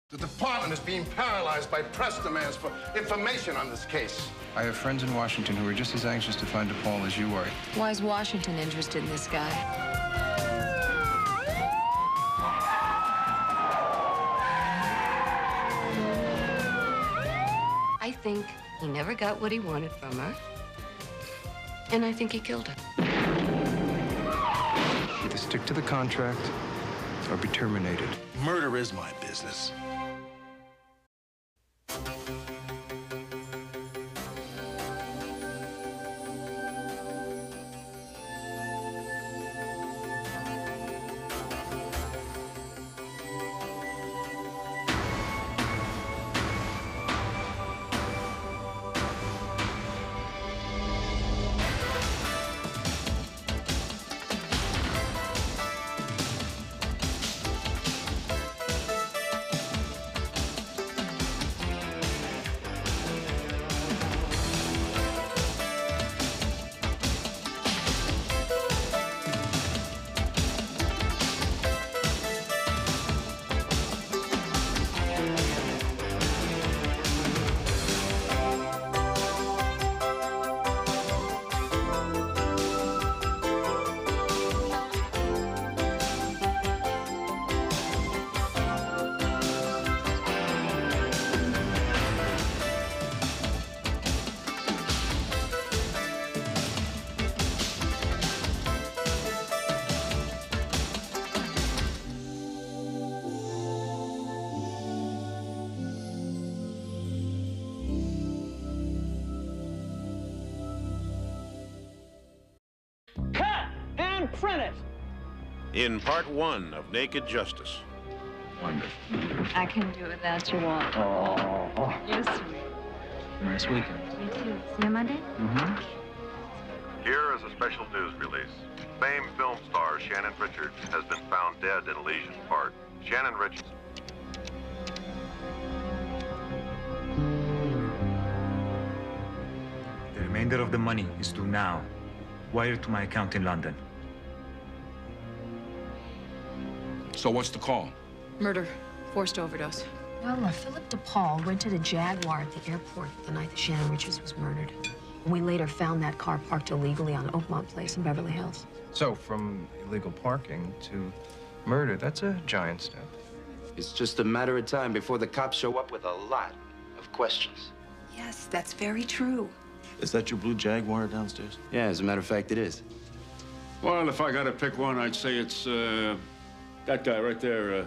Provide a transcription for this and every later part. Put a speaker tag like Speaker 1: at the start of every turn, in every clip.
Speaker 1: The department is being paralyzed by press demands for information on this case.
Speaker 2: I have friends in Washington who are just as anxious to find DePaul as you are.
Speaker 3: Why is Washington interested in this guy? I think he never got what he wanted from her. And I think he killed her.
Speaker 2: Either stick to the contract or be terminated.
Speaker 1: Murder is my business.
Speaker 4: Print it!
Speaker 5: In part 1 of Naked Justice.
Speaker 2: Wonderful.
Speaker 3: I can do it without your walk.
Speaker 2: Oh.
Speaker 3: You're sweet.
Speaker 2: Nice weekend.
Speaker 3: You too. See you Monday?
Speaker 2: Mm-hmm.
Speaker 6: Here is a special news release. Famed film star Shannon Richards has been found dead in Elysian Park. Shannon Richards.
Speaker 7: The remainder of the money is due now. Wire to my account in London.
Speaker 1: So what's the call?
Speaker 8: Murder. Forced overdose.
Speaker 9: Well, Philip DePaul rented a Jaguar at the airport the night that Shannon Richards was murdered. We later found that car parked illegally on Oakmont Place in Beverly Hills.
Speaker 2: So, from illegal parking to murder, that's a giant step.
Speaker 10: It's just a matter of time before the cops show up with a lot of questions.
Speaker 8: Yes, that's very true.
Speaker 11: Is that your blue Jaguar downstairs?
Speaker 10: Yeah, as a matter of fact, it is.
Speaker 12: Well, if I gotta pick one, I'd say it's that guy right there,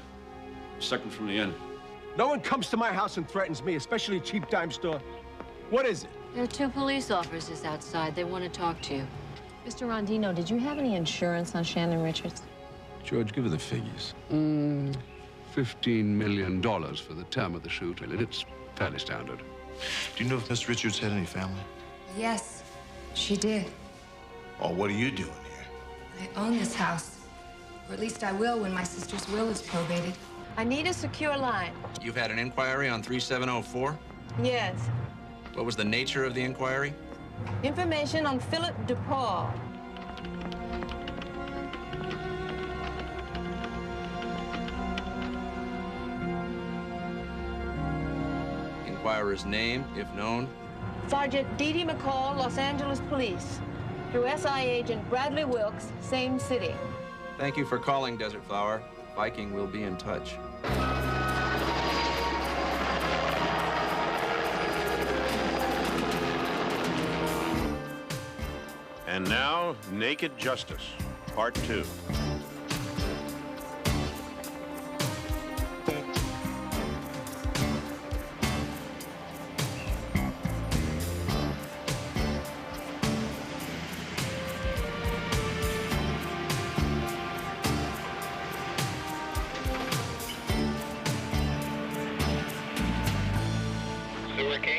Speaker 12: second from the end.
Speaker 13: No one comes to my house and threatens me, especially a cheap dime store. What is it?
Speaker 3: There are 2 police officers outside. They want to talk to you.
Speaker 9: Mr. Rondino, did you have any insurance on Shannon Richards?
Speaker 14: George, give her the figures. $15 million for the term of the shoot, and it's fairly standard.
Speaker 11: Do you know if Miss Richards had any family?
Speaker 8: Yes, she did.
Speaker 1: Oh, what are you doing here?
Speaker 8: I own this house. Or at least I will when my sister's will is probated.
Speaker 4: I need a secure line.
Speaker 15: You've had an inquiry on 3704?
Speaker 4: Yes.
Speaker 15: What was the nature of the inquiry?
Speaker 4: Information on Philip DePaul.
Speaker 15: Inquirer's name, if known?
Speaker 4: Sergeant Dee Dee McCall, Los Angeles Police. Through SI agent Bradley Wilkes, same city.
Speaker 15: Thank you for calling, Desert Flower. Viking will be in touch.
Speaker 5: And now, Naked Justice, part 2.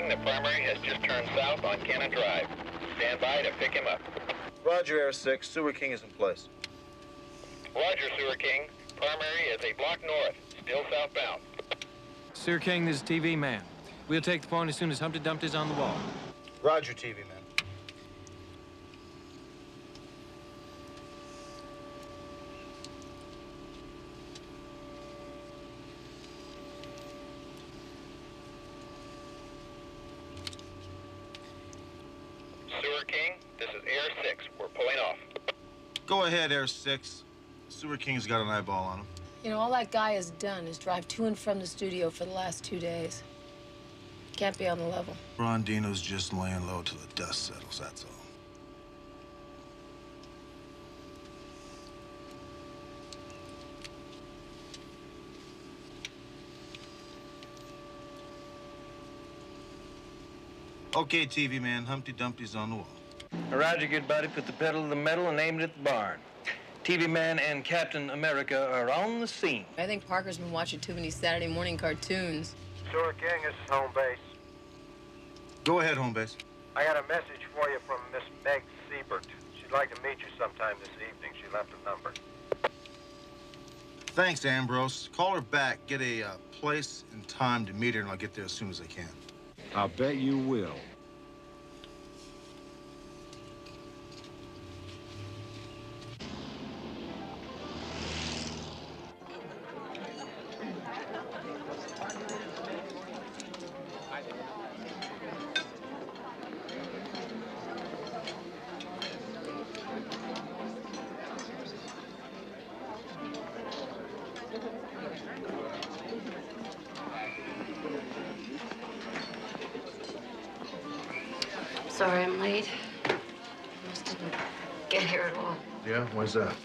Speaker 6: The primary has just turned south on Cannon Drive. Stand by to pick him up.
Speaker 11: Roger, Air 6. Sewer King is in place.
Speaker 6: Roger, Sewer King. Primary is a block north, still southbound.
Speaker 16: Sewer King, this is TV man. We'll take the point as soon as Humpty Dumpty's on the wall.
Speaker 11: Roger, TV man.
Speaker 17: Sewer King, this is Air 6. We're pulling off.
Speaker 11: Go ahead, Air 6. Sewer King's got an eyeball on him.
Speaker 4: You know, all that guy has done is drive to and from the studio for the last 2 days. Can't be on the level.
Speaker 11: Rondino's just laying low till the dust settles, that's all. Okay, TV man, Humpty Dumpty's on the wall.
Speaker 18: Roger, good buddy. Put the pedal to the metal and aim it at the barn. TV Man and Captain America are on the scene.
Speaker 4: I think Parker's been watching too many Saturday morning cartoons.
Speaker 17: Sewer King, this is home base.
Speaker 11: Go ahead, home base.
Speaker 17: I got a message for you from Miss Meg Siebert. She'd like to meet you sometime this evening. She left a number.
Speaker 11: Thanks, Ambrose. Call her back, get a place and time to meet her, and I'll get there as soon as I can.
Speaker 19: I'll bet you will.
Speaker 3: Sorry I'm late. Almost didn't get here at all.
Speaker 11: Yeah? Why's that?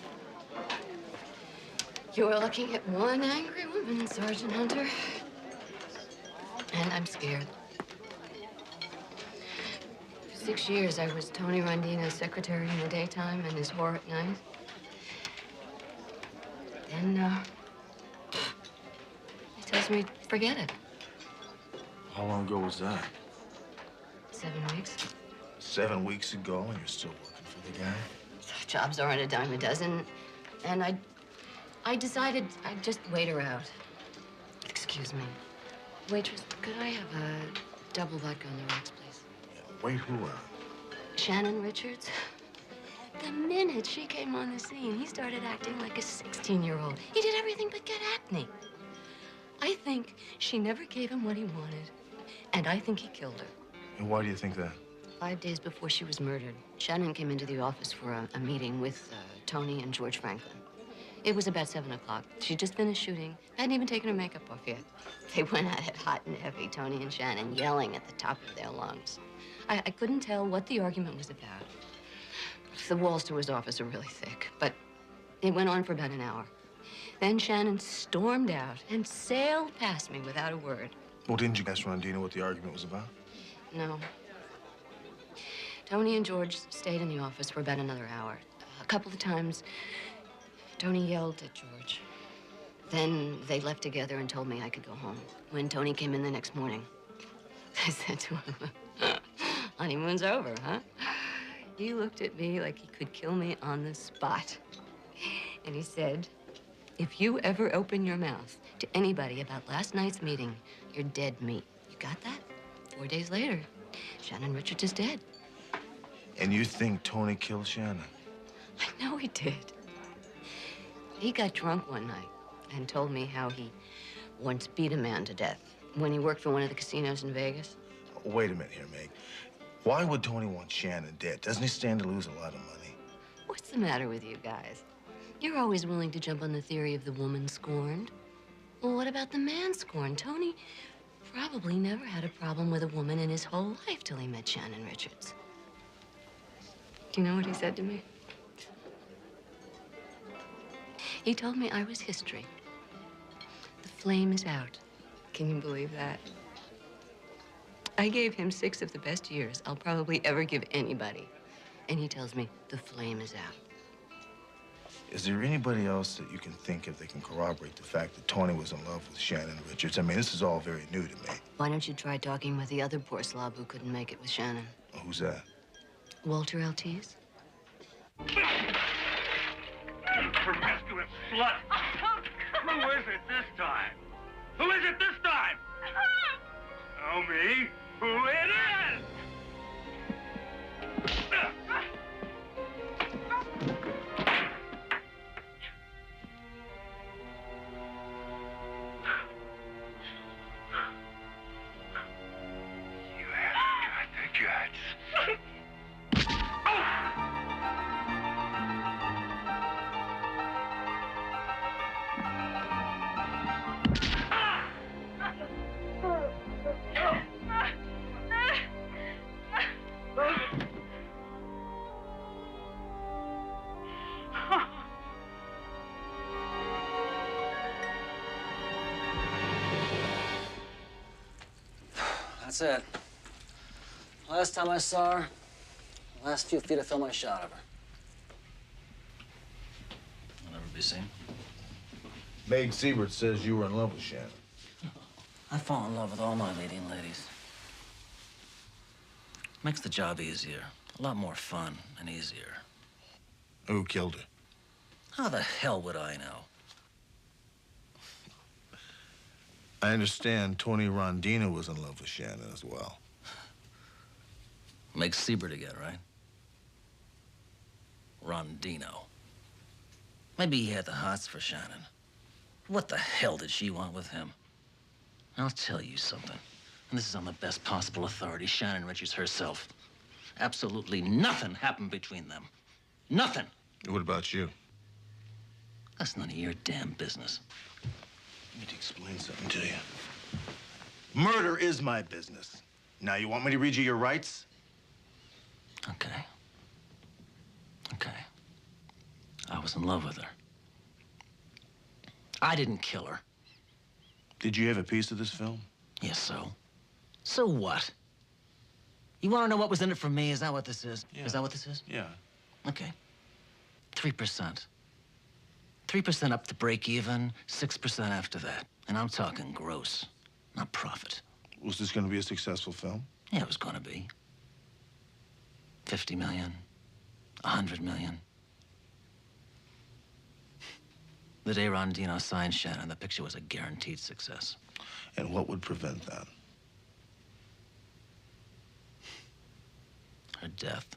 Speaker 3: You were looking at one angry woman, Sergeant Hunter. And I'm scared. For 6 years, I was Tony Rondino's secretary in the daytime and his whore at night. Then, he tells me, forget it.
Speaker 11: How long ago was that?
Speaker 3: 7 weeks.
Speaker 11: 7 weeks ago, and you're still working for the guy?
Speaker 3: Jobs aren't a dime a dozen. And I decided I'd just wait her out. Excuse me. Waitress, could I have a double vodka on the rocks, please?
Speaker 11: Yeah, wait who out?
Speaker 3: Shannon Richards. The minute she came on the scene, he started acting like a 16-year-old. He did everything but get acne. I think she never gave him what he wanted, and I think he killed her.
Speaker 11: And why do you think that?
Speaker 3: 5 days before she was murdered, Shannon came into the office for a meeting with Tony and George Franklin. It was about 7 o'clock. She'd just finished shooting, hadn't even taken her makeup off yet. They went at it hot and heavy, Tony and Shannon yelling at the top of their lungs. I couldn't tell what the argument was about. The walls to his office are really thick, but it went on for about an hour. Then Shannon stormed out and sailed past me without a word.
Speaker 11: Well, didn't you ask Rondino what the argument was about?
Speaker 3: No. Tony and George stayed in the office for about another hour. A couple of times, Tony yelled at George. Then they left together and told me I could go home. When Tony came in the next morning, I said to him, honeymoon's over, huh? He looked at me like he could kill me on the spot. And he said, if you ever open your mouth to anybody about last night's meeting, you're dead meat. You got that? 4 days later, Shannon Richards is dead.
Speaker 11: And you think Tony killed Shannon?
Speaker 3: I know he did. He got drunk one night and told me how he once beat a man to death when he worked for one of the casinos in Vegas.
Speaker 11: Wait a minute here, Meg. Why would Tony want Shannon dead? Doesn't he stand to lose a lot of money?
Speaker 3: What's the matter with you guys? You're always willing to jump on the theory of the woman scorned. Well, what about the man scorned? Tony probably never had a problem with a woman in his whole life till he met Shannon Richards. Do you know what he said to me? He told me I was history. The flame is out. Can you believe that? I gave him 6 of the best years I'll probably ever give anybody. And he tells me the flame is out.
Speaker 11: Is there anybody else that you can think of that can corroborate the fact that Tony was in love with Shannon Richards? I mean, this is all very new to me.
Speaker 3: Why don't you try talking with the other poor slob who couldn't make it with Shannon?
Speaker 11: Who's that?
Speaker 3: Walter Altiz.
Speaker 20: Promiscuous slut! Who is it this time? Who is it this time? Tell me who it is! You haven't got the guts.
Speaker 21: That's it. Last time I saw her, the last few feet of film I shot of her. I'll never be seen.
Speaker 11: Meg Siebert says you were in love with Shannon.
Speaker 21: I fall in love with all my leading ladies. Makes the job easier. A lot more fun and easier.
Speaker 11: Who killed her?
Speaker 21: How the hell would I know?
Speaker 11: I understand Tony Rondina was in love with Shannon as well.
Speaker 21: Meg Siebert again, right? Rondino. Maybe he had the hots for Shannon. What the hell did she want with him? I'll tell you something, and this is on the best possible authority, Shannon Richards herself. Absolutely nothing happened between them. Nothing.
Speaker 11: What about you?
Speaker 21: That's none of your damn business.
Speaker 11: Let me explain something to you. Murder is my business. Now, you want me to read you your rights?
Speaker 21: Okay. Okay. I was in love with her. I didn't kill her.
Speaker 11: Did you have a piece of this film?
Speaker 21: Yes, so? So what? You want to know what was in it for me? Is that what this is?
Speaker 11: Yeah.
Speaker 21: Is that what this is?
Speaker 11: Yeah.
Speaker 21: Okay. 3%. 3% up to break even, 6% after that. And I'm talking gross, not profit.
Speaker 11: Was this going to be a successful film?
Speaker 21: Yeah, it was going to be. 50 million, 100 million. The day Rondino signed Shannon, the picture was a guaranteed success.
Speaker 11: And what would prevent that?
Speaker 21: Her death.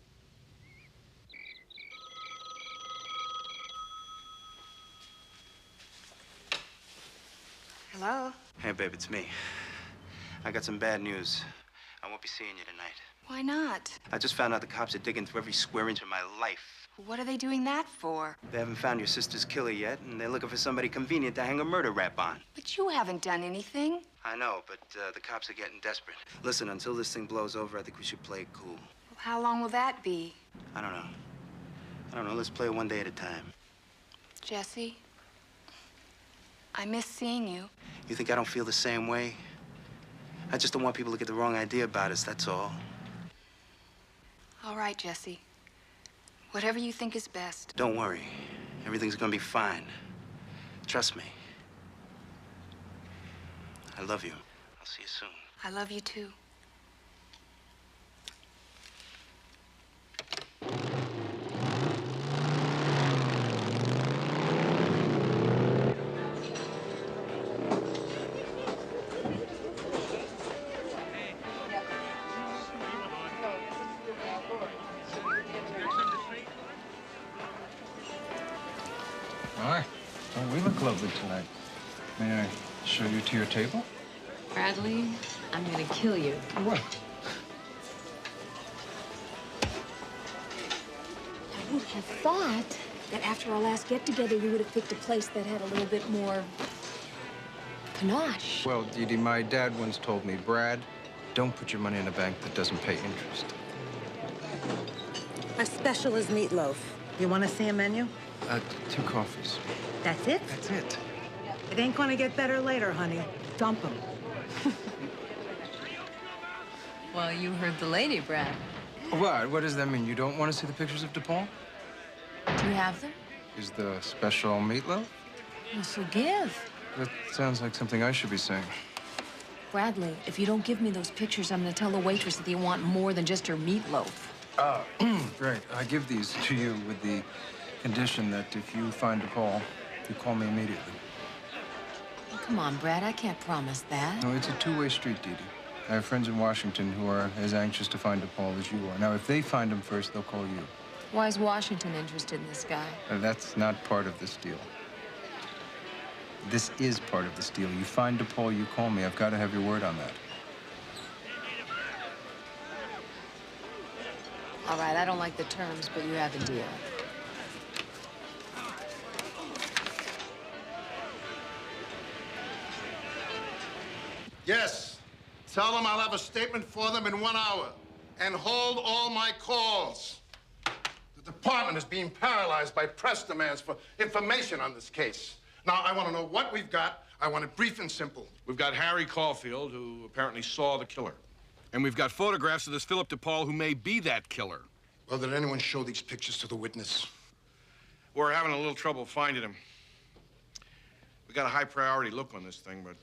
Speaker 8: Hello?
Speaker 10: Hey, babe, it's me. I got some bad news. I won't be seeing you tonight.
Speaker 8: Why not?
Speaker 10: I just found out the cops are digging through every square inch of my life.
Speaker 8: What are they doing that for?
Speaker 10: They haven't found your sister's killer yet, and they're looking for somebody convenient to hang a murder rap on.
Speaker 8: But you haven't done anything.
Speaker 10: I know, but the cops are getting desperate. Listen, until this thing blows over, I think we should play it cool.
Speaker 8: Well, how long will that be?
Speaker 10: I don't know. Let's play it one day at a time.
Speaker 8: Jesse, I miss seeing you.
Speaker 10: You think I don't feel the same way? I just don't want people to get the wrong idea about us, that's all.
Speaker 8: All right, Jesse. Whatever you think is best.
Speaker 10: Don't worry. Everything's gonna be fine. Trust me. I love you. I'll see you soon.
Speaker 8: I love you too.
Speaker 2: Hi. Oh, we look lovely tonight. May I show you to your table?
Speaker 3: Bradley, I'm gonna kill you.
Speaker 2: What?
Speaker 9: I would have thought that after our last get-together, you would have picked a place that had a little bit more panache.
Speaker 2: Well, Dee Dee, my dad once told me, Brad, don't put your money in a bank that doesn't pay interest.
Speaker 22: Our special is meatloaf. You want to see a menu?
Speaker 2: 2 coffees.
Speaker 22: That's it?
Speaker 2: That's it.
Speaker 22: It ain't gonna get better later, honey. Dump him.
Speaker 3: Well, you heard the lady, Brad.
Speaker 2: What? What does that mean? You don't want to see the pictures of DePaul?
Speaker 3: Do you have them?
Speaker 2: Is the special meatloaf?
Speaker 3: Well, so give.
Speaker 2: That sounds like something I should be saying.
Speaker 9: Bradley, if you don't give me those pictures, I'm gonna tell the waitress that you want more than just her meatloaf.
Speaker 2: Great. I give these to you with the condition that if you find DePaul, you call me immediately.
Speaker 9: Oh, come on, Brad, I can't promise that.
Speaker 2: No, it's a two-way street, Dee Dee. I have friends in Washington who are as anxious to find DePaul as you are. Now, if they find him first, they'll call you.
Speaker 9: Why is Washington interested in this guy?
Speaker 2: That's not part of this deal. This is part of this deal. You find DePaul, you call me. I've got to have your word on that.
Speaker 9: All right, I don't like the terms, but you have a deal.
Speaker 1: Yes. Tell them I'll have a statement for them in 1 hour. And hold all my calls. The department is being paralyzed by press demands for information on this case. Now, I want to know what we've got. I want it brief and simple.
Speaker 5: We've got Harry Caulfield, who apparently saw the killer.
Speaker 7: And we've got photographs of this Philip DePaul who may be that killer.
Speaker 1: Well, did anyone show these pictures to the witness?
Speaker 7: We're having a little trouble finding him. We got a high priority look on this thing, but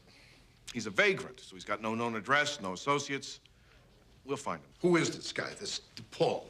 Speaker 7: he's a vagrant, so he's got no known address, no associates. We'll find him.
Speaker 1: Who is this guy, this DePaul?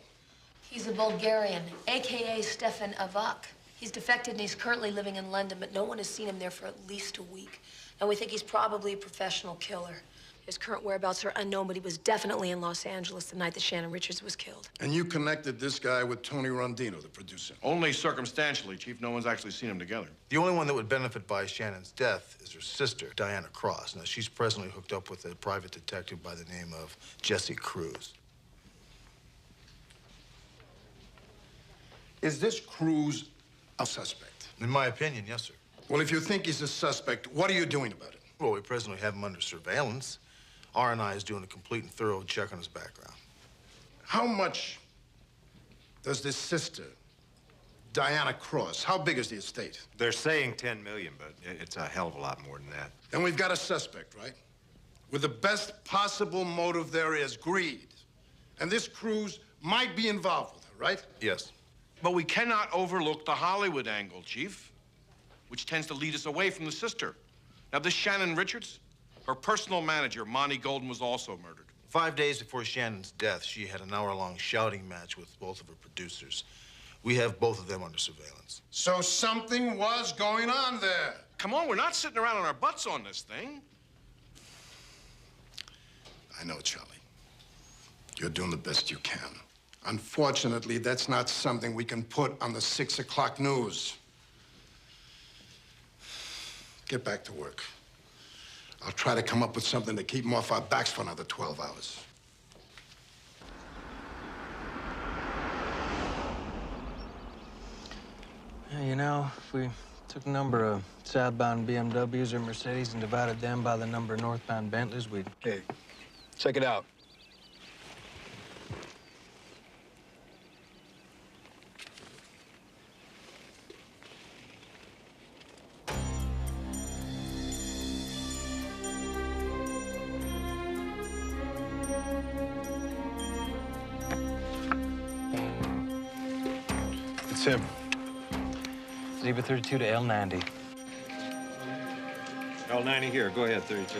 Speaker 9: He's a Bulgarian, a.k.a. Stefan Avak. He's defected and he's currently living in London, but no one has seen him there for at least a week. And we think he's probably a professional killer. His current whereabouts are unknown, but he was definitely in Los Angeles the night that Shannon Richards was killed.
Speaker 1: And you connected this guy with Tony Rondino, the producer?
Speaker 7: Only circumstantially, Chief. No one's actually seen them together.
Speaker 11: The only one that would benefit by Shannon's death is her sister, Diana Cross. Now, she's presently hooked up with a private detective by the name of Jesse Cruz.
Speaker 1: Is this Cruz a suspect?
Speaker 11: In my opinion, yes, sir.
Speaker 1: Well, if you think he's a suspect, what are you doing about it?
Speaker 11: Well, we presently have him under surveillance. R&I is doing a complete and thorough check on his background.
Speaker 1: How much does this sister, Diana Cross, how big is the estate?
Speaker 12: They're saying 10 million, but it's a hell of a lot more than that.
Speaker 1: Then we've got a suspect, right? With the best possible motive there is, greed. And this Cruz might be involved with her, right?
Speaker 11: Yes.
Speaker 7: But we cannot overlook the Hollywood angle, Chief, which tends to lead us away from the sister. Now, this Shannon Richards, her personal manager, Monty Golden, was also murdered.
Speaker 11: 5 days before Shannon's death, she had an hour-long shouting match with both of her producers. We have both of them under surveillance.
Speaker 1: So something was going on there.
Speaker 7: Come on, we're not sitting around on our butts on this thing.
Speaker 1: I know, Charlie. You're doing the best you can. Unfortunately, that's not something we can put on the 6 o'clock news. Get back to work. I'll try to come up with something to keep him off our backs for another 12 hours.
Speaker 16: Yeah, you know, if we took a number of southbound BMWs or Mercedes and divided them by the number of northbound Bentleys, we'd...
Speaker 2: Hey, check it out. It's him.
Speaker 16: Zebra 32 to L90.
Speaker 12: L90 here. Go ahead, 32.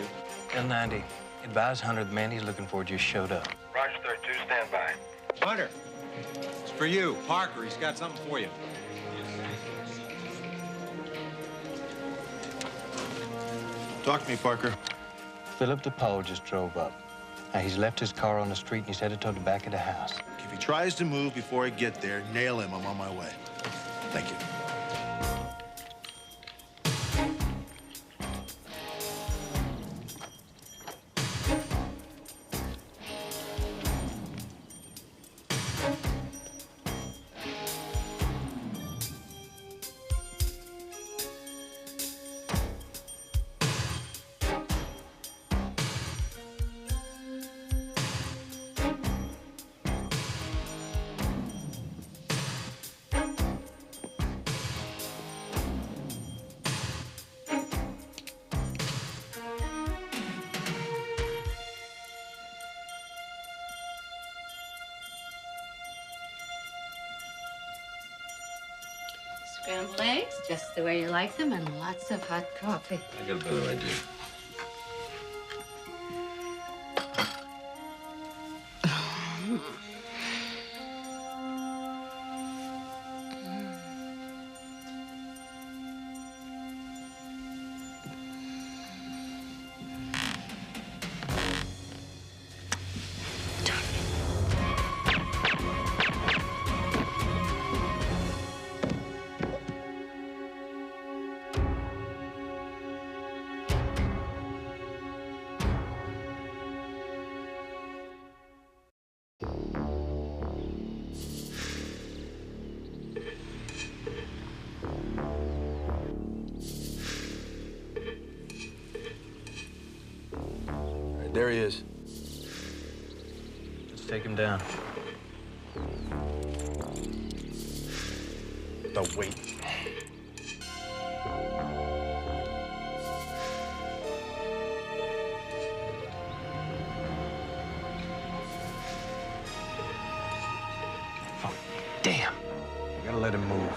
Speaker 16: L90. Advise Hunter the man he's looking for just showed up.
Speaker 17: Roger, 32, stand by.
Speaker 12: Hunter, it's for you. Parker, he's got something for you.
Speaker 11: Talk to me, Parker.
Speaker 16: Philip DePaul just drove up. Now, he's left his car on the street and he's headed toward the back of the house.
Speaker 11: If he tries to move before I get there, nail him. I'm on my way. Thank you.
Speaker 3: Scrambled eggs, just the way you like them, and lots of hot coffee.
Speaker 12: I got a better idea.
Speaker 2: There he is.
Speaker 16: Let's take him down.
Speaker 11: Now, wait.
Speaker 16: Damn. You gotta let him move.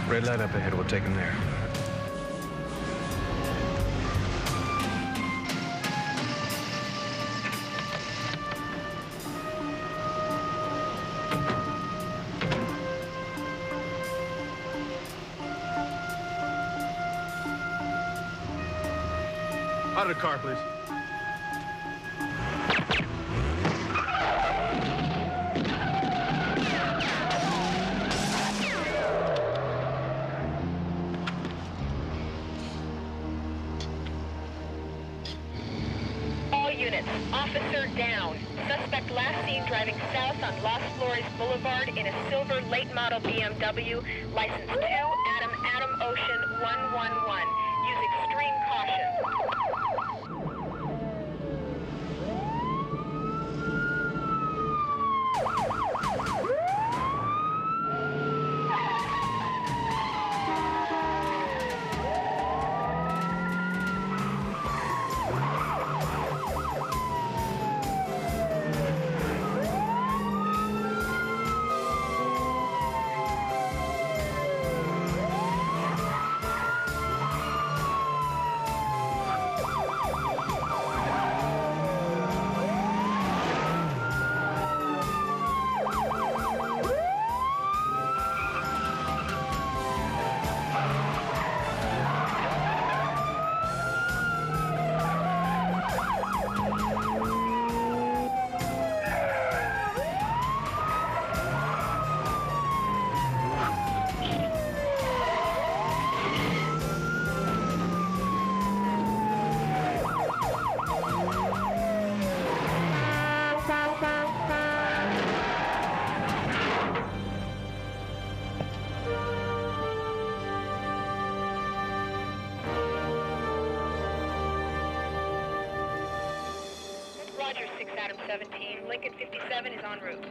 Speaker 16: Red light up ahead. We'll take him there. Out of the car, please.
Speaker 13: Officer down. Suspect last seen driving south on Las Flores Boulevard in a silver late model BMW, license 2 Adam Ocean 111. Use extreme caution. Roger, 6 Adam 17. Lincoln 57 is en route.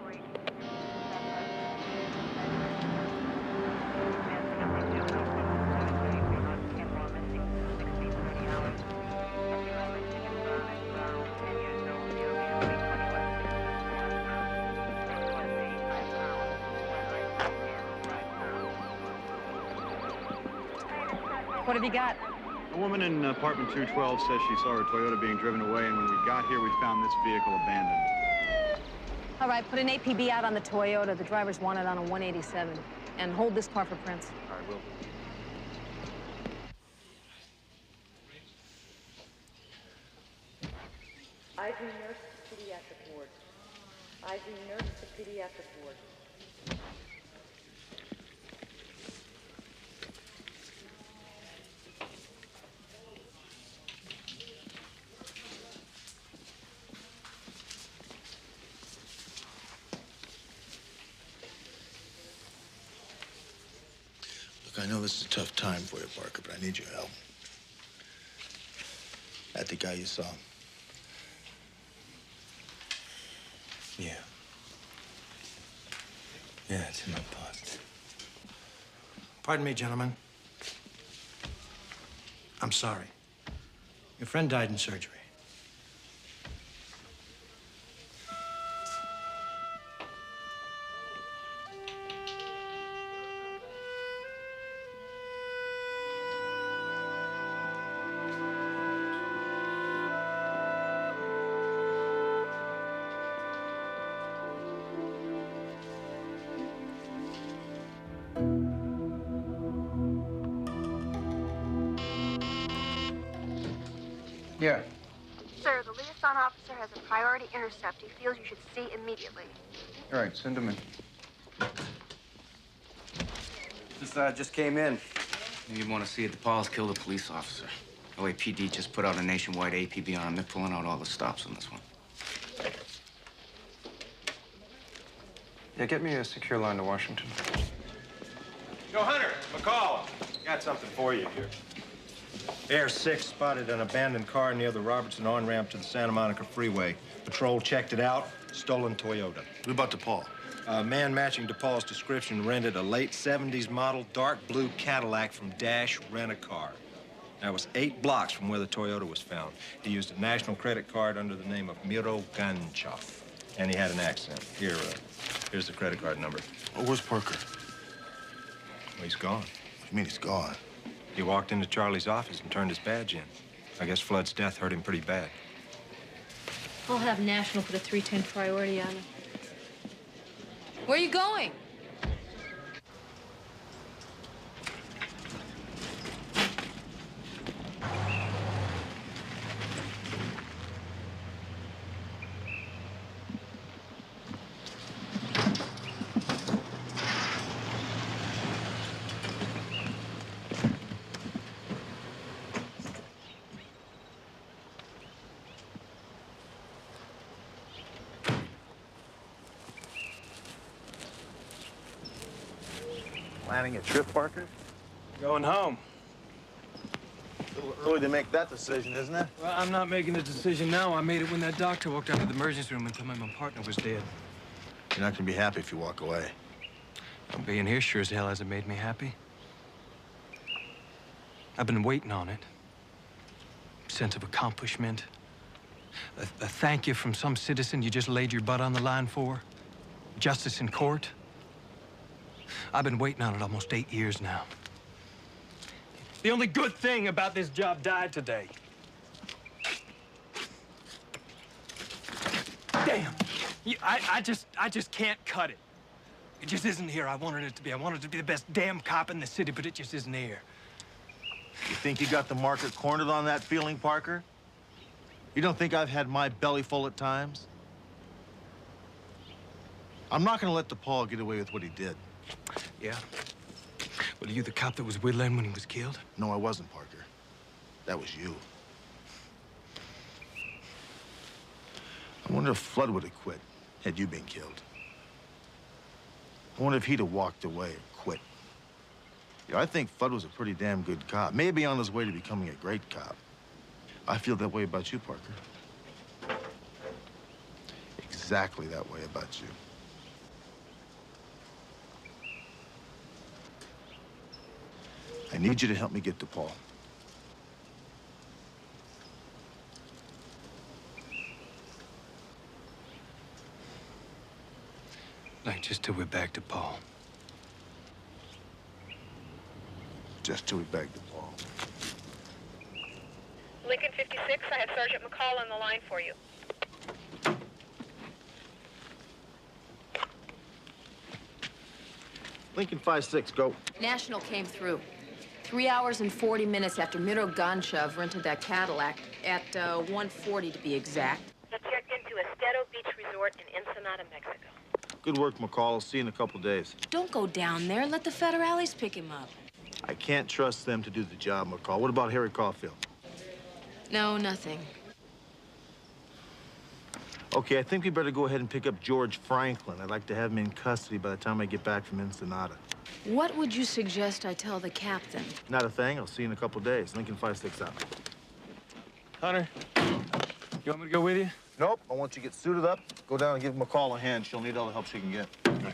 Speaker 4: What have you got?
Speaker 14: A woman in apartment 212 says she saw her Toyota being driven away, and when we got here, we found this vehicle abandoned.
Speaker 4: All right, put an APB out on the Toyota. The driver's wanted on a 187. And hold this car for prints.
Speaker 14: All right, will do.
Speaker 23: IV nurse to pediatric ward. IV nurse to pediatric ward.
Speaker 11: Look, I know this is a tough time for you, Parker, but I need your help. That the guy you saw.
Speaker 16: Yeah. Yeah, it's in my pocket.
Speaker 24: Pardon me, gentlemen. I'm sorry. Your friend died in surgery.
Speaker 2: Yeah.
Speaker 25: Sir, the liaison officer has a priority intercept he feels you should see immediately.
Speaker 2: All right, send him in.
Speaker 26: Just came in.
Speaker 10: You want to see if DePaul's killed a police officer. LAPD just put out a nationwide APB on him. They're pulling out all the stops on this one.
Speaker 2: Yeah, get me a secure line to Washington.
Speaker 12: Yo, Hunter, McCall, got something for you here. Air 6 spotted an abandoned car near the Robertson on-ramp to the Santa Monica Freeway. Patrol checked it out. Stolen Toyota.
Speaker 11: What about DePaul?
Speaker 12: A man matching DePaul's description rented a late 70s model dark blue Cadillac from Dash Rent-A-Car. That was 8 blocks from where the Toyota was found. He used a national credit card under the name of Miro Ganchov. And he had an accent. Here's the credit card number.
Speaker 11: Oh, where's Parker?
Speaker 12: Well, he's gone.
Speaker 11: You mean he's gone?
Speaker 12: He walked into Charlie's office and turned his badge in. I guess Flood's death hurt him pretty bad.
Speaker 9: I'll have National put a 310 priority on him. Where are you going?
Speaker 6: Planning a trip, Parker?
Speaker 16: Going home.
Speaker 6: A little early to make that decision, isn't it?
Speaker 16: Well, I'm not making the decision now. I made it when that doctor walked out of the emergency room and told me my partner was dead.
Speaker 11: You're not gonna be happy if you walk away.
Speaker 16: Well, being here sure as hell hasn't made me happy. I've been waiting on it. Sense of accomplishment. A thank you from some citizen you just laid your butt on the line for. Justice in court. I've been waiting on it almost 8 years now. The only good thing about this job died today. Damn. I just can't cut it. It just isn't here. I wanted it to be. I wanted it to be the best damn cop in the city, but it just isn't here.
Speaker 6: You think you got the market cornered on that feeling, Parker? You don't think I've had my belly full at times? I'm not gonna let DePaul get away with what he did.
Speaker 16: Yeah? Well, are you the cop that was with Len when he was killed?
Speaker 11: No, I wasn't, Parker. That was you. I wonder if Flood would have quit had you been killed. I wonder if he'd have walked away or quit. You know, I think Flood was a pretty damn good cop. Maybe on his way to becoming a great cop. I feel that way about you, Parker. Exactly that way about you. I need you to help me get DePaul.
Speaker 16: Like, just till we're back to Paul.
Speaker 11: Just till we beg DePaul.
Speaker 13: Lincoln 56, I have Sergeant McCall on the line for you.
Speaker 6: Lincoln 56, go.
Speaker 4: National came through. 3 hours and 40 minutes after Miro Ganchov rented that Cadillac at 1:40 to be exact.
Speaker 13: He checked into Estero Beach Resort in Ensenada, Mexico.
Speaker 6: Good work, McCall. I'll see you in a couple days.
Speaker 9: Don't go down there. Let the federales pick him up.
Speaker 6: I can't trust them to do the job, McCall. What about Harry Caulfield?
Speaker 4: No, nothing.
Speaker 6: Okay, I think we better go ahead and pick up George Franklin. I'd like to have him in custody by the time I get back from Ensenada.
Speaker 4: What would you suggest I tell the captain?
Speaker 6: Not a thing. I'll see you in a couple days. Lincoln 56 out.
Speaker 16: Hunter, you want me to go with you?
Speaker 6: Nope. I want you to get suited up. Go down and give McCall a hand. She'll need all the help she can get.
Speaker 16: Okay.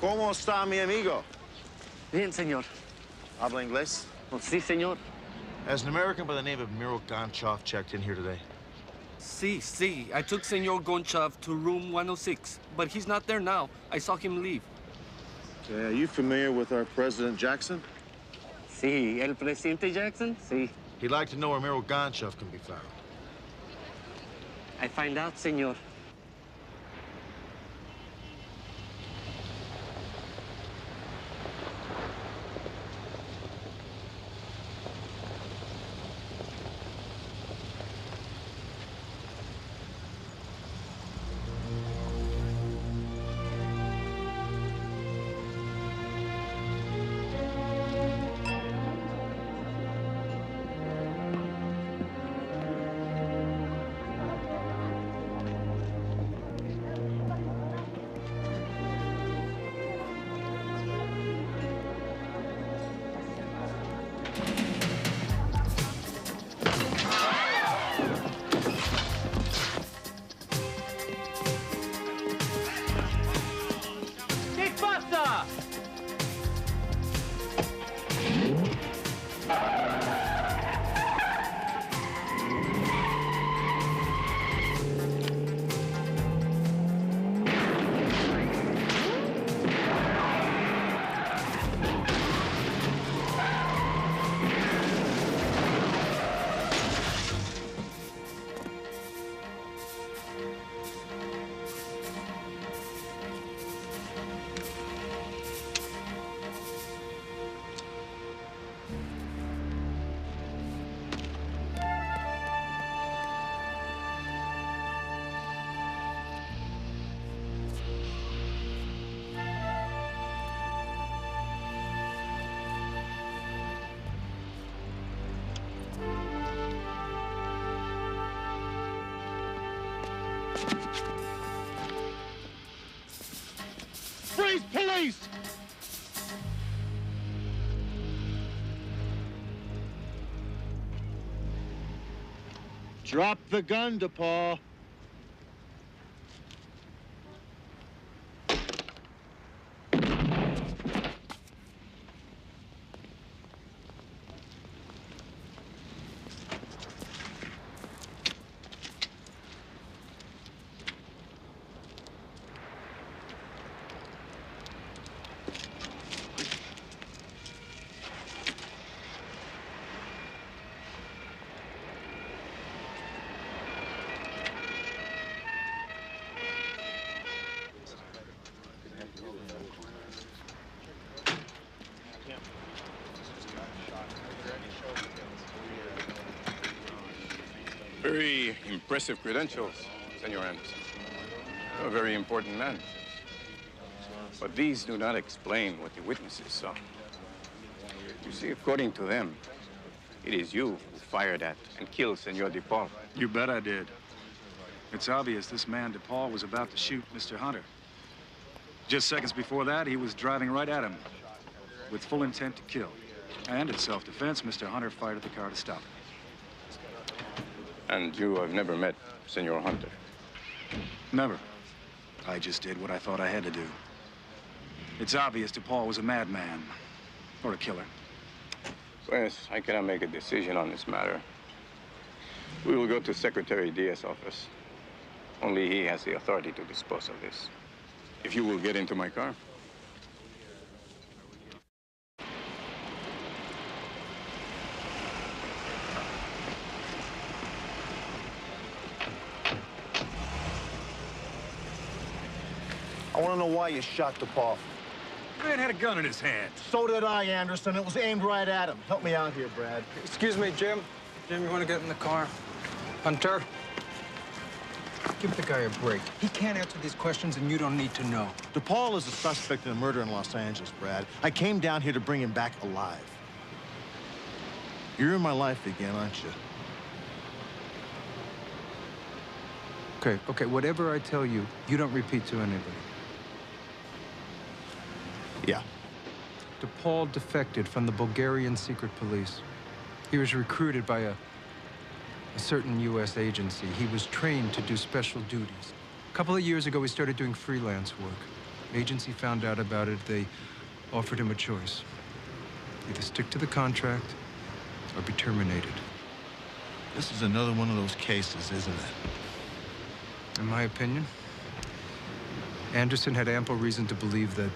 Speaker 6: ¿Cómo está mi amigo?
Speaker 10: Bien, señor.
Speaker 6: Habla inglés?
Speaker 10: Sí, señor.
Speaker 6: Has an American by the name of Miro Ganchov checked in here today?
Speaker 15: Si. I took Senor Gonchav to room 106, but he's not there now. I saw him leave.
Speaker 11: Okay, are you familiar with our President Jackson?
Speaker 15: Si, el presidente Jackson? Si.
Speaker 11: He'd like to know where Miro Gonchav can be found.
Speaker 15: I find out, senor.
Speaker 11: Freeze, police! Drop the gun, DePaul.
Speaker 18: Very impressive credentials, Senor Anderson. You're a very important man. But these do not explain what the witnesses saw. You see, according to them, it is you who fired at and killed Senor DePaul.
Speaker 19: You bet I did. It's obvious this man, DePaul, was about to shoot Mr. Hunter. Just seconds before that, he was driving right at him with full intent to kill. And in self-defense, Mr. Hunter fired at the car to stop him.
Speaker 18: And you have never met Senor Hunter?
Speaker 19: Never. I just did what I thought I had to do. It's obvious DePaul was a madman, or a killer.
Speaker 18: Pues, I cannot make a decision on this matter. We will go to Secretary Diaz's office. Only he has the authority to dispose of this. If you will get into my car.
Speaker 11: I want to know why you shot DePaul.
Speaker 19: The man had a gun in his hand.
Speaker 11: So did I, Anderson. It was aimed right at him. Help me out here, Brad.
Speaker 2: Excuse me, Jim. Jim, you want to get in the car? Hunter? Give the guy a break. He can't answer these questions, and you don't need to know.
Speaker 11: DePaul is a suspect in a murder in Los Angeles, Brad. I came down here to bring him back alive. You're in my life again, aren't you?
Speaker 2: Okay, whatever I tell you, you don't repeat to anybody.
Speaker 11: Yeah.
Speaker 2: DePaul defected from the Bulgarian secret police. He was recruited by a certain U.S. agency. He was trained to do special duties. A couple of years ago, he started doing freelance work. Agency found out about it. They offered him a choice. Either stick to the contract or be terminated.
Speaker 11: This is another one of those cases, isn't it?
Speaker 2: In my opinion, Anderson had ample reason to believe that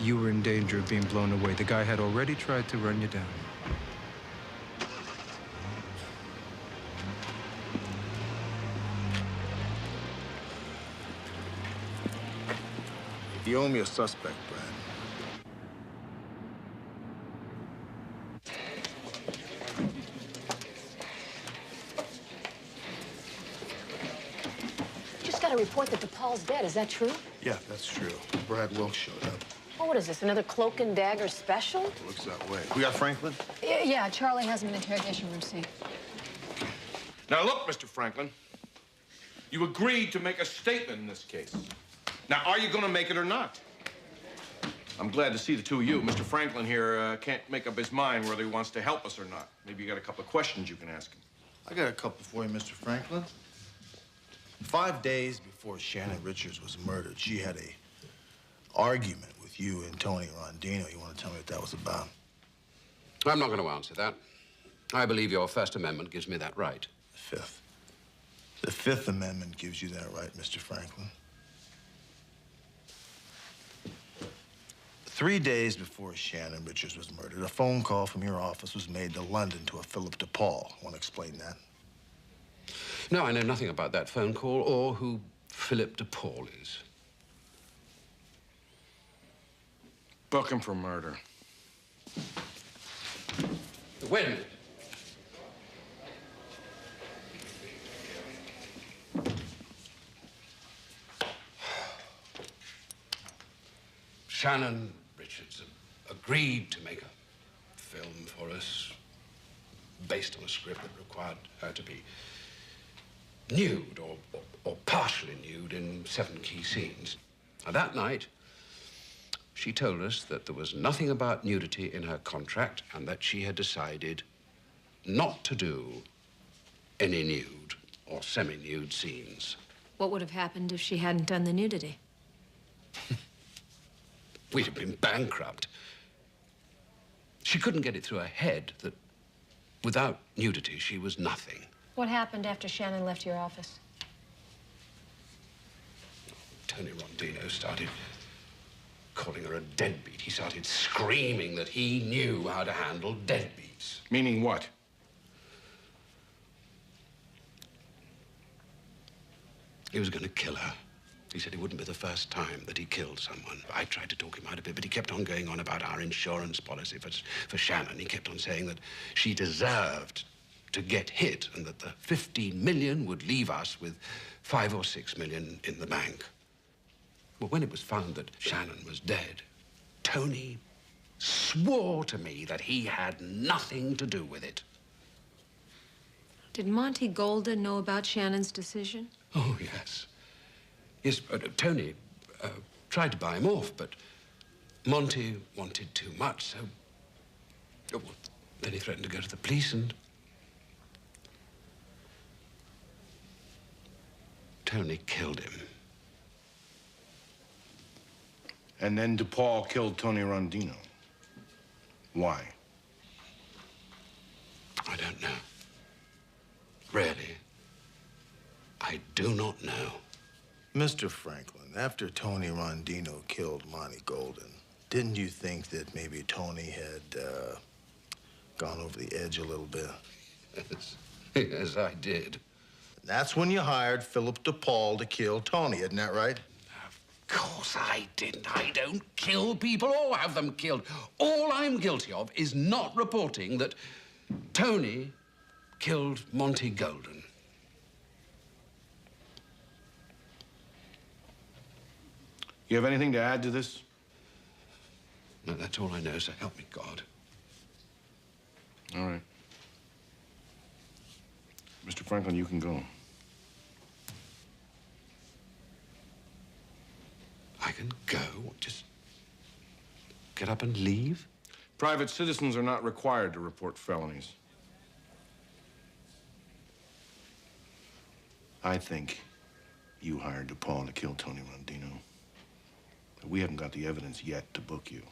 Speaker 2: you were in danger of being blown away. The guy had already tried to run you down.
Speaker 11: You owe me a suspect, Brad.
Speaker 9: Just got a report that DePaul's dead. Is that true?
Speaker 11: Yeah, that's true. Brad Wilkes showed up.
Speaker 9: Oh, what is this, another cloak and dagger special?
Speaker 11: Looks that way. We got Franklin?
Speaker 4: Yeah, Charlie has him in interrogation room C.
Speaker 7: Now, look, Mr. Franklin. You agreed to make a statement in this case. Now, are you going to make it or not? I'm glad to see the two of you. Mr. Franklin here can't make up his mind whether he wants to help us or not. Maybe you got a couple of questions you can ask him.
Speaker 11: I got a couple for you, Mr. Franklin. 5 days before Shannon Richards was murdered, she had a argument with you and Tony Rondino. You want to tell me what that was about?
Speaker 5: I'm not going to answer that. I believe your First Amendment gives me that right.
Speaker 11: The Fifth. The Fifth Amendment gives you that right, Mr. Franklin. 3 days before Shannon Richards was murdered, a phone call from your office was made to London to a Philip DePaul. Want to explain that?
Speaker 5: No, I know nothing about that phone call or who Philip DePaul is.
Speaker 7: Book him for murder.
Speaker 5: Wait a minute. Shannon Richards agreed to make a film for us based on a script that required her to be nude or partially nude in 7 key scenes. And that night, she told us that there was nothing about nudity in her contract and that she had decided not to do any nude or semi-nude scenes.
Speaker 4: What would have happened if she hadn't done the nudity?
Speaker 5: We'd have been bankrupt. She couldn't get it through her head that without nudity, she was nothing.
Speaker 9: What happened after Shannon left your office?
Speaker 5: Tony Rondino started calling her a deadbeat. He started screaming that he knew how to handle deadbeats.
Speaker 7: Meaning what?
Speaker 5: He was going to kill her. He said it wouldn't be the first time that he killed someone. I tried to talk him out of it, but he kept on going on about our insurance policy for Shannon. He kept on saying that she deserved to get hit and that the 15 million would leave us with 5 or 6 million in the bank. Well, when it was found that Shannon was dead, Tony swore to me that he had nothing to do with it.
Speaker 4: Did Monty Golden know about Shannon's decision?
Speaker 5: Oh, yes. Yes, Tony tried to buy him off, but Monty wanted too much, so... Oh, well, then he threatened to go to the police and... Tony killed him.
Speaker 7: And then DePaul killed Tony Rondino. Why?
Speaker 5: I don't know. Really, I do not know.
Speaker 11: Mr. Franklin, after Tony Rondino killed Monty Golden, didn't you think that maybe Tony had gone over the edge a little bit?
Speaker 5: Yes, yes, I did.
Speaker 11: That's when you hired Philip DePaul to kill Tony, isn't that right?
Speaker 5: Of course I didn't. I don't kill people or have them killed. All I'm guilty of is not reporting that Tony killed Monty Golden.
Speaker 7: You have anything to add to this?
Speaker 5: No, that's all I know, so help me God.
Speaker 7: All right. Mr. Franklin, you can go.
Speaker 5: I can go? Just get up and leave?
Speaker 7: Private citizens are not required to report felonies. I think you hired DePaul to kill Tony Rondino. But we haven't got the evidence yet to book you.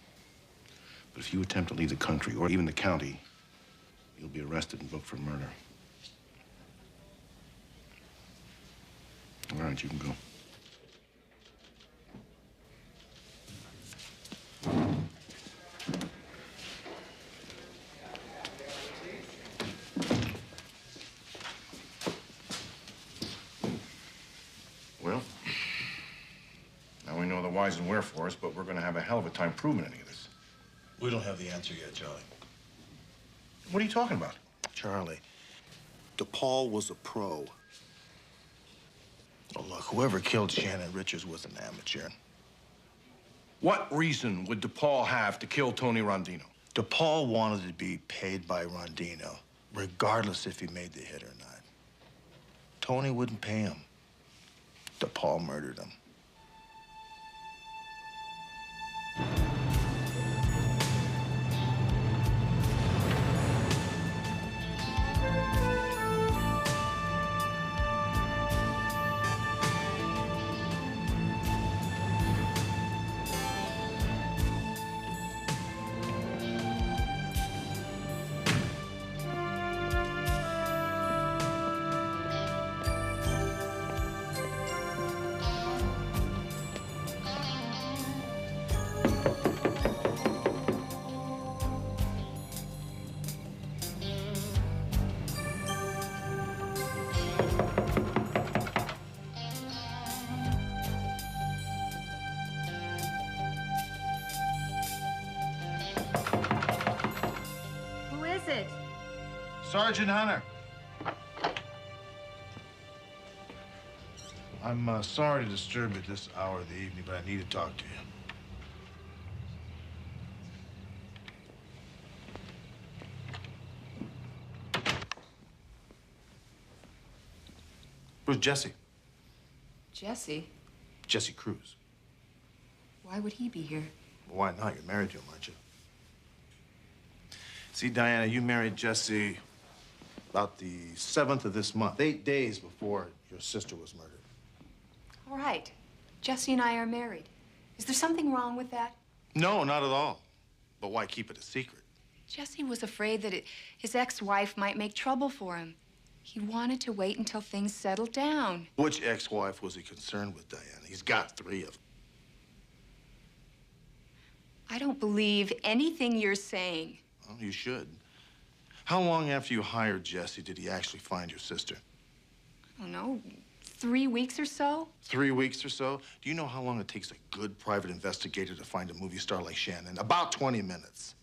Speaker 7: But if you attempt to leave the country, or even the county, you'll be arrested and booked for murder. right, you can go. Well, now we know the whys and wherefores, but we're going to have a hell of a time proving any of this.
Speaker 11: We don't have the answer yet, Charlie.
Speaker 7: What are you talking about?
Speaker 11: Charlie, DePaul was a pro. Oh, look, whoever killed Shannon Richards was an amateur.
Speaker 7: What reason would DePaul have to kill Tony Rondino?
Speaker 11: DePaul wanted to be paid by Rondino, regardless if he made the hit or not. Tony wouldn't pay him. DePaul murdered him. Sergeant Hunter. I'm sorry to disturb you at this hour of the evening, but I need to talk to you. Where's Jesse?
Speaker 4: Jesse?
Speaker 11: Jesse Cruz.
Speaker 4: Why would he be here?
Speaker 11: Well, why not? You're married to him, aren't you? See, Diana, you married Jesse about the 7th of this month, 8 days before your sister was murdered.
Speaker 4: All right. Jesse and I are married. Is there something wrong with that?
Speaker 11: No, not at all. But why keep it a secret?
Speaker 4: Jesse was afraid that his ex-wife might make trouble for him. He wanted to wait until things settled down.
Speaker 11: Which ex-wife was he concerned with, Diana? He's got 3 of them.
Speaker 4: I don't believe anything you're saying.
Speaker 11: Well, you should. How long after you hired Jesse did he actually find your sister?
Speaker 4: I don't know, 3 weeks or so?
Speaker 11: 3 weeks or so? Do you know how long it takes a good private investigator to find a movie star like Shannon? About 20 minutes.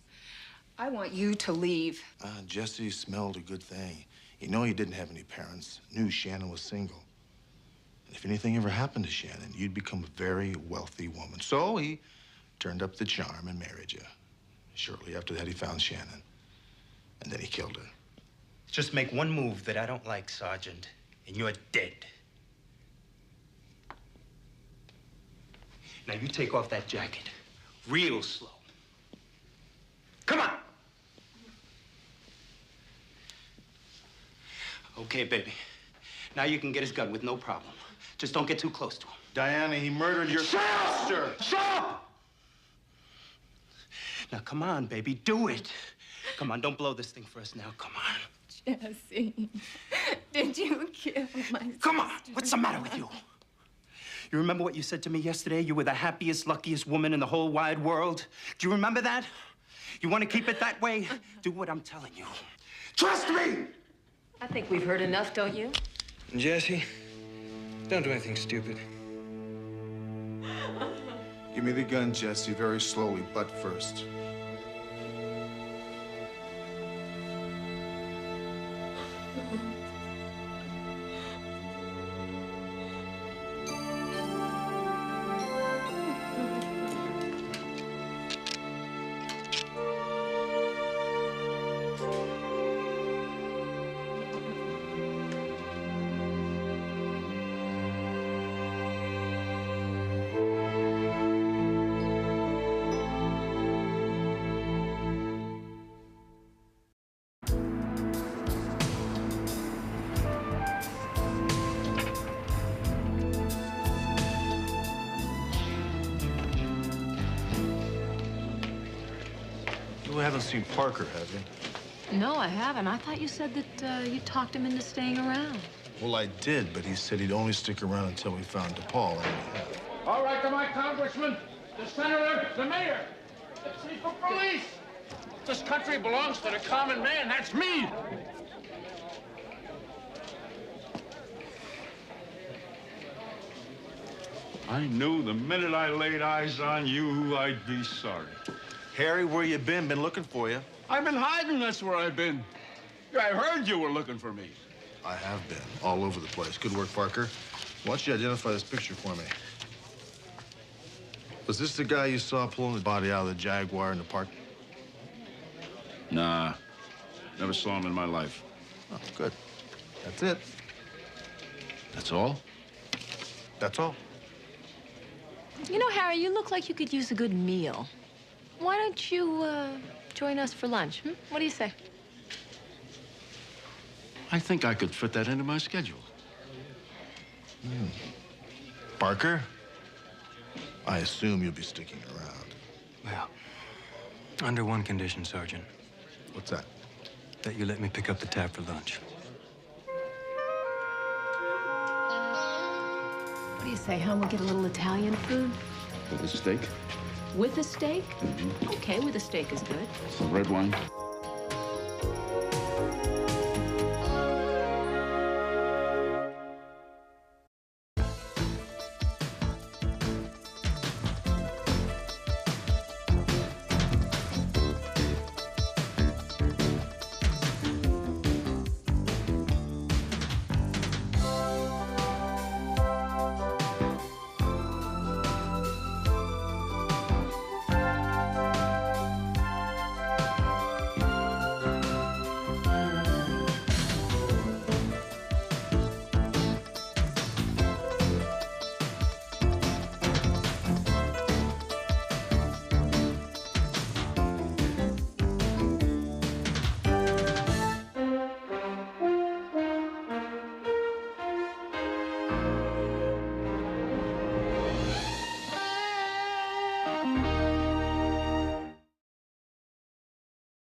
Speaker 4: I want you to leave.
Speaker 11: Jesse smelled a good thing. You know he didn't have any parents, knew Shannon was single. And if anything ever happened to Shannon, you'd become a very wealthy woman. So he turned up the charm and married you. Shortly after that, he found Shannon. And then he killed her.
Speaker 1: Just make one move that I don't like, Sergeant, and you're dead. Now, you take off that jacket real slow. Come on! Okay, baby. Now you can get his gun with no problem. Just don't get too close to him.
Speaker 11: Diana, he murdered your sister!
Speaker 1: Shut up! Now, come on, baby, do it. Come on, don't blow this thing for us now. Come on.
Speaker 4: Jesse, did you kill my sister?
Speaker 1: Come on, what's the matter with you? You remember what you said to me yesterday? You were the happiest, luckiest woman in the whole wide world. Do you remember that? You want to keep it that way? Do what I'm telling you. Trust me!
Speaker 9: I think we've heard enough, don't you?
Speaker 2: Jesse, don't do anything stupid.
Speaker 11: Give me the gun, Jesse, very slowly, butt first. You haven't seen Parker, have you?
Speaker 4: No, I haven't. I thought you said that you talked him into staying around.
Speaker 11: Well, I did, but he said he'd only stick around until we found DePaul.
Speaker 7: All right to my congressman, the senator, the mayor, the chief of police. This country belongs to the common man. That's me.
Speaker 8: I knew the minute I laid eyes on you, I'd be sorry.
Speaker 11: Harry, where you been? Been looking for you.
Speaker 8: I've been hiding, that's where I've been. I heard you were looking for me.
Speaker 11: I have been, all over the place. Good work, Parker. Why don't you identify this picture for me? Was this the guy you saw pulling the body out of the Jaguar in the park?
Speaker 8: Nah, never saw him in my life.
Speaker 11: Oh, good. That's it.
Speaker 8: That's all?
Speaker 11: That's all.
Speaker 4: You know, Harry, you look like you could use a good meal. Why don't you, join us for lunch? What do you say?
Speaker 8: I think I could fit that into my schedule.
Speaker 11: Parker, I assume you'll be sticking around.
Speaker 2: Well, under one condition, Sergeant.
Speaker 11: What's that?
Speaker 2: That you let me pick up the tab for lunch.
Speaker 4: What do you say, huh? We'll get a little Italian food?
Speaker 8: With a steak?
Speaker 4: With a steak? Okay, with a steak is good.
Speaker 8: Some red wine?